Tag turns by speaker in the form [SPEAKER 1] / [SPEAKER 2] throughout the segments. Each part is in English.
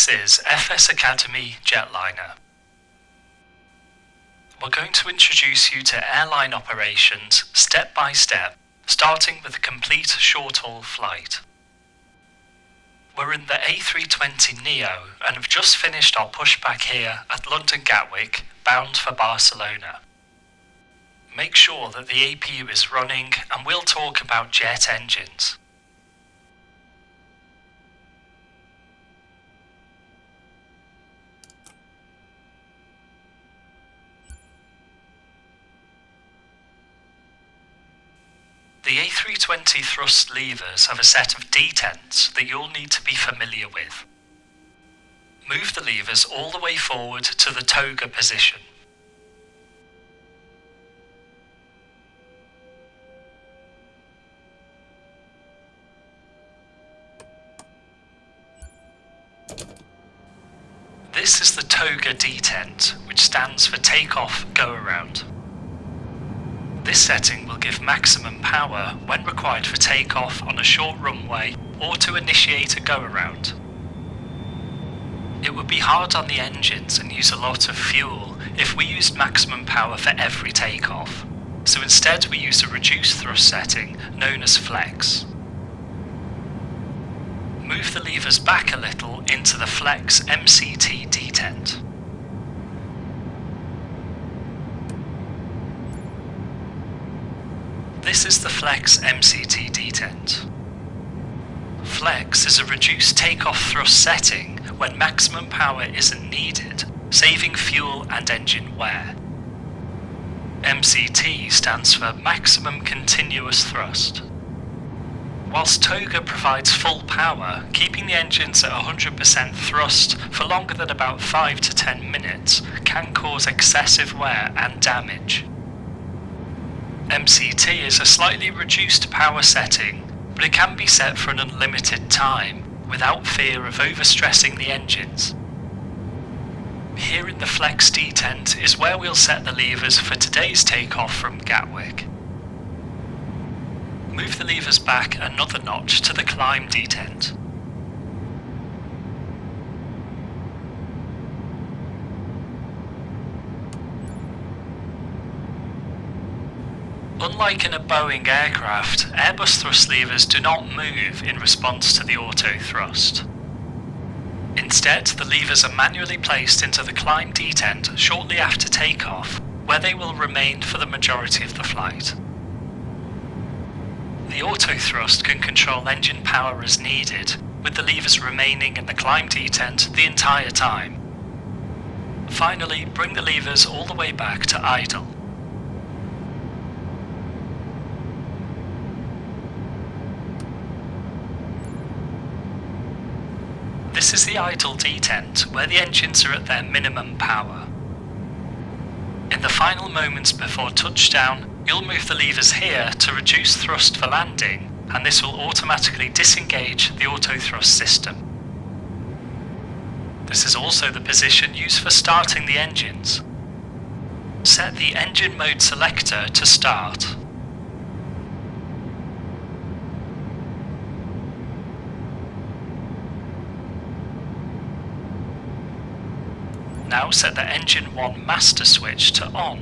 [SPEAKER 1] This is FS Academy Jetliner. We're going to introduce you to airline operations step by step, starting with a complete short-haul flight. We're in the A320neo and have just finished our pushback here at London Gatwick, bound for Barcelona. Make sure that the APU is running and we'll talk about jet engines. The A320 thrust levers have a set of detents that you'll need to be familiar with. Move the levers all the way forward to the toga position. This is the toga detent, which stands for takeoff go around. This setting will give maximum power when required for takeoff on a short runway or to initiate a go-around. It would be hard on the engines and use a lot of fuel if we used maximum power for every takeoff, so instead we use a reduced thrust setting known as flex. Move the levers back a little into the flex MCT detent. This is the Flex MCT detent. Flex is a reduced takeoff thrust setting when maximum power isn't needed, saving fuel and engine wear. MCT stands for Maximum Continuous Thrust. Whilst toga provides full power, keeping the engines at 100% thrust for longer than about 5 to 10 minutes can cause excessive wear and damage. MCT is a slightly reduced power setting, but it can be set for an unlimited time, without fear of overstressing the engines. Here in the Flex detent is where we'll set the levers for today's takeoff from Gatwick. Move the levers back another notch to the Climb detent. Unlike in a Boeing aircraft, Airbus thrust levers do not move in response to the auto thrust. Instead, the levers are manually placed into the Climb detent shortly after takeoff, where they will remain for the majority of the flight. The auto thrust can control engine power as needed, with the levers remaining in the Climb detent the entire time. Finally, bring the levers all the way back to idle. This is the idle detent, where the engines are at their minimum power. In the final moments before touchdown, you'll move the levers here to reduce thrust for landing, and this will automatically disengage the auto thrust system. This is also the position used for starting the engines. Set the engine mode selector to start. Now set the Engine 1 master switch to on.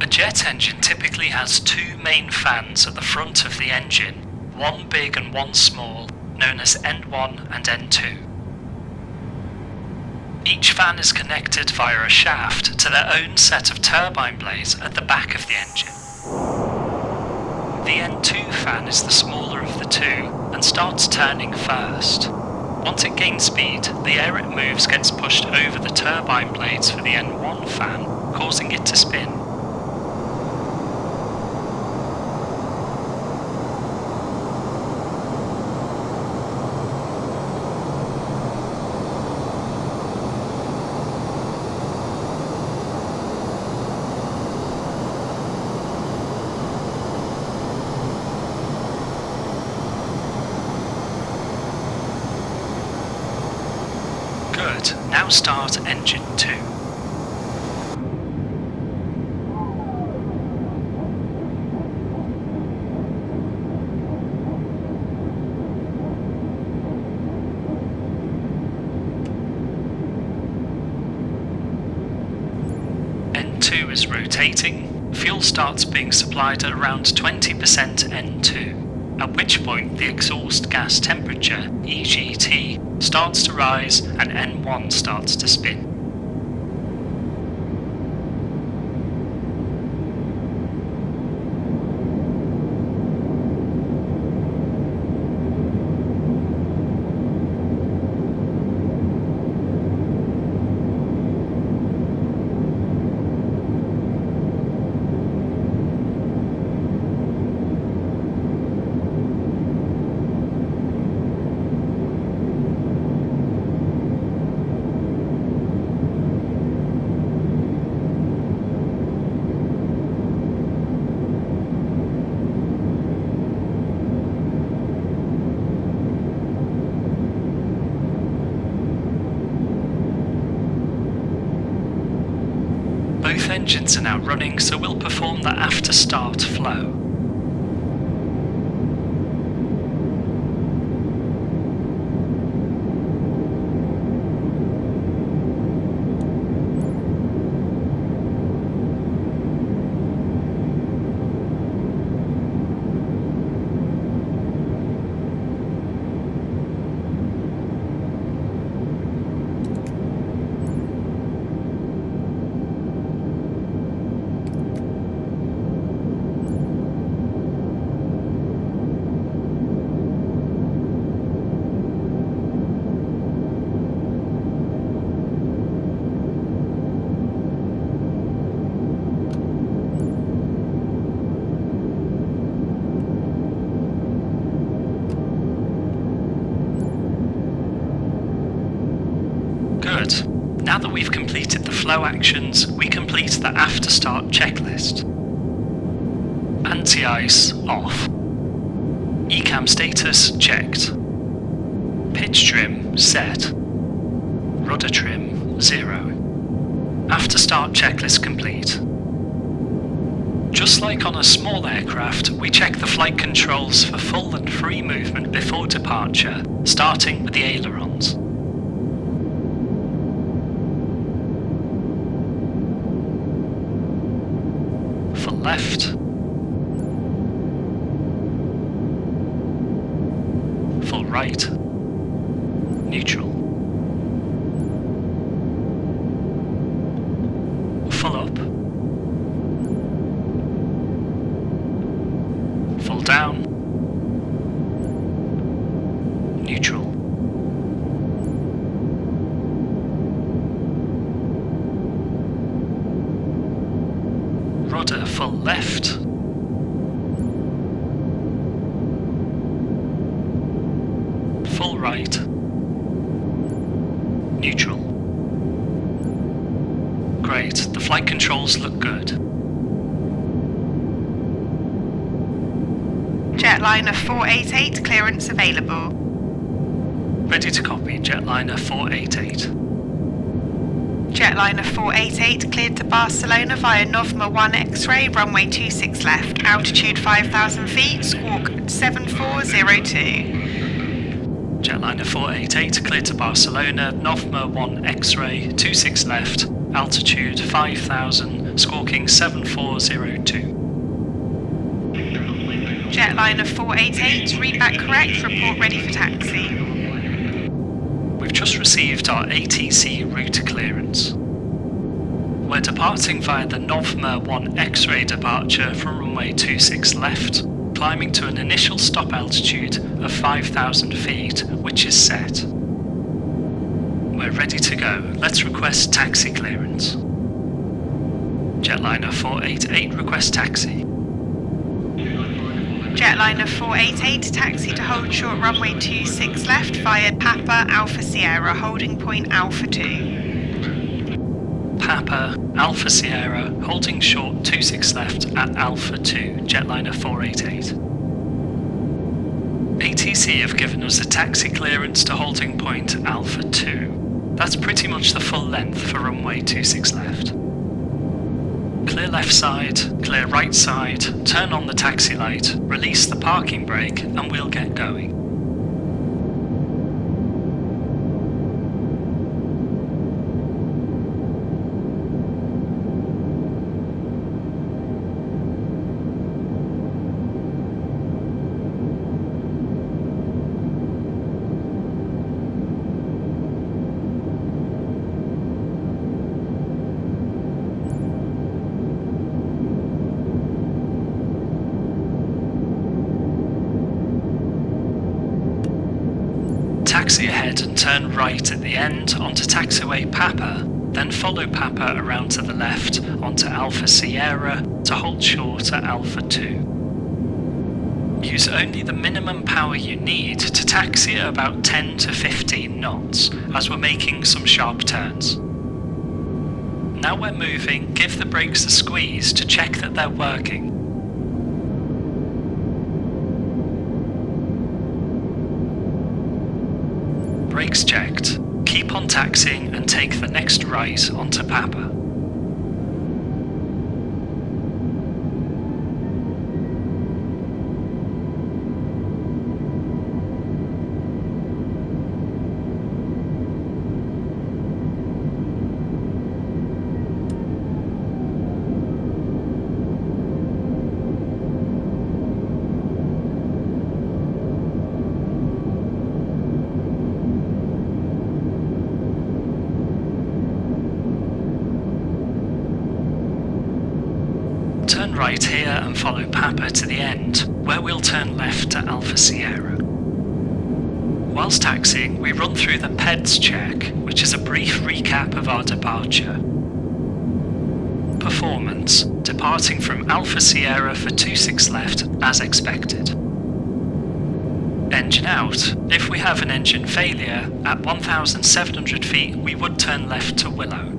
[SPEAKER 1] A jet engine typically has two main fans at the front of the engine, one big and one small, known as N1 and N2. Each fan is connected via a shaft to their own set of turbine blades at the back of the engine. The N2 fan is the smaller of the two and starts turning first. Once it gains speed, the air it moves gets pushed over the turbine blades for the N1 fan, causing it to spin. Good, now start engine 2. N2 is rotating, fuel starts being supplied at around 20% N2, at which point the exhaust gas temperature, EGT, starts to rise and N1 starts to spin. Both engines are now running, so we'll perform the after start flow. Good. Now that we've completed the flow actions, we complete the after start checklist. Anti-ice off. ECAM status checked. Pitch trim set. Rudder trim 0. After start checklist complete. Just like on a small aircraft, we check the flight controls for full and free movement before departure, starting with the ailerons. Full left. Full right. Neutral. Full up. Full down. Neutral. Rudder full left. Full right. Neutral. Great, the flight controls look good.
[SPEAKER 2] Jetliner 488, clearance available.
[SPEAKER 1] Ready to copy, Jetliner 488.
[SPEAKER 2] Jetliner 488 cleared to Barcelona via Novma 1 X-ray, runway 26 left, altitude 5,000 feet, squawk 7402.
[SPEAKER 1] Jetliner 488 cleared to Barcelona, Novma 1 X-ray, 26 left, altitude 5,000, squawking 7402.
[SPEAKER 2] Jetliner 488, read back correct, report ready for taxi.
[SPEAKER 1] We've just received our ATC route clearance. We're departing via the Novma 1 X-ray departure from runway 26 left, climbing to an initial stop altitude of 5,000 feet, which is set. We're ready to go. Let's request taxi clearance. Jetliner 488 request taxi.
[SPEAKER 2] Jetliner 488, taxi to hold short runway 26 left via Papa Alpha Sierra, holding point Alpha 2.
[SPEAKER 1] Papa Alpha Sierra, holding short 26 left at Alpha 2, Jetliner 488. ATC have given us a taxi clearance to holding point Alpha 2. That's pretty much the full length for runway 26 left. Clear left side, clear right side, turn on the taxi light, release the parking brake, and we'll get going. Taxi ahead and turn right at the end onto taxiway Papa, then follow Papa around to the left onto Alpha Sierra to hold short at Alpha 2. Use only the minimum power you need to taxi at about 10 to 15 knots, as we're making some sharp turns. Now we're moving, give the brakes a squeeze to check that they're working. Brakes checked. Keep on taxiing and take the next right onto Papa. Turn right here and follow Papa to the end, where we'll turn left to Alpha Sierra. Whilst taxiing, we run through the PEDS check, which is a brief recap of our departure. Performance, departing from Alpha Sierra for 26 left as expected. Engine out. If we have an engine failure, at 1,700 feet we would turn left to Willow.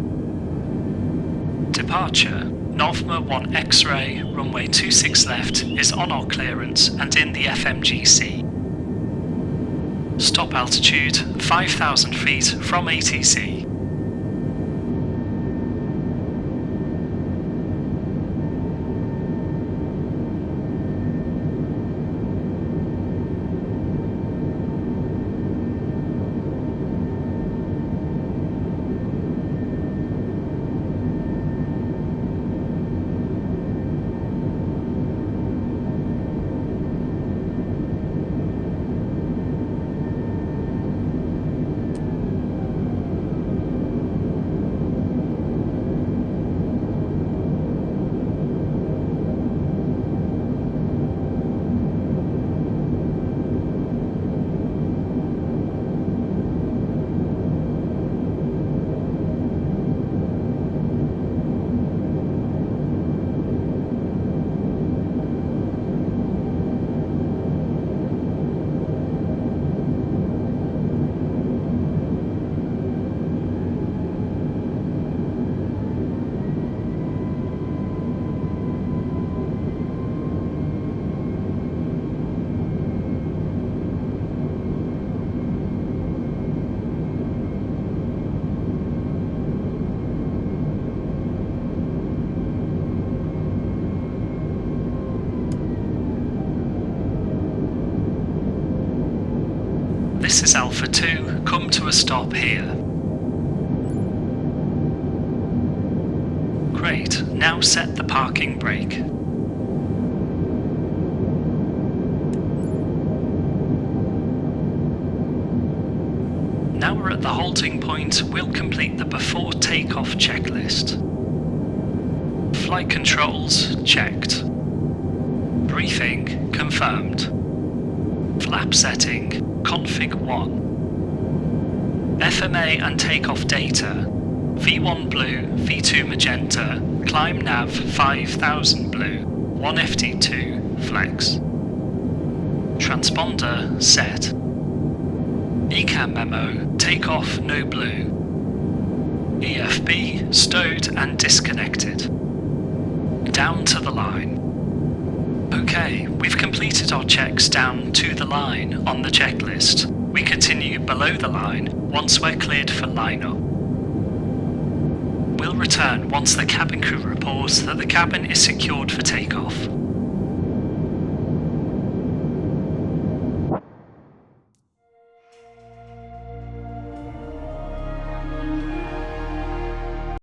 [SPEAKER 1] Departure. Novma 1 X-ray, runway 26 left, is on our clearance and in the FMGC. Stop altitude 5,000 feet from ATC. This is Alpha 2, come to a stop here. Great, now set the parking brake. Now we're at the halting point, we'll complete the before takeoff checklist. Flight controls checked. Briefing confirmed. Flap setting config 1. FMA and takeoff data V1 blue, V2 magenta, climb nav 5000 blue, 1 FT2 flex. Transponder set. ECAM memo, takeoff no blue. EFB stowed and disconnected. Down to the line. Okay, we've completed our checks down to the line on the checklist. We continue below the line once we're cleared for line-up. We'll return once the cabin crew reports that the cabin is secured for takeoff.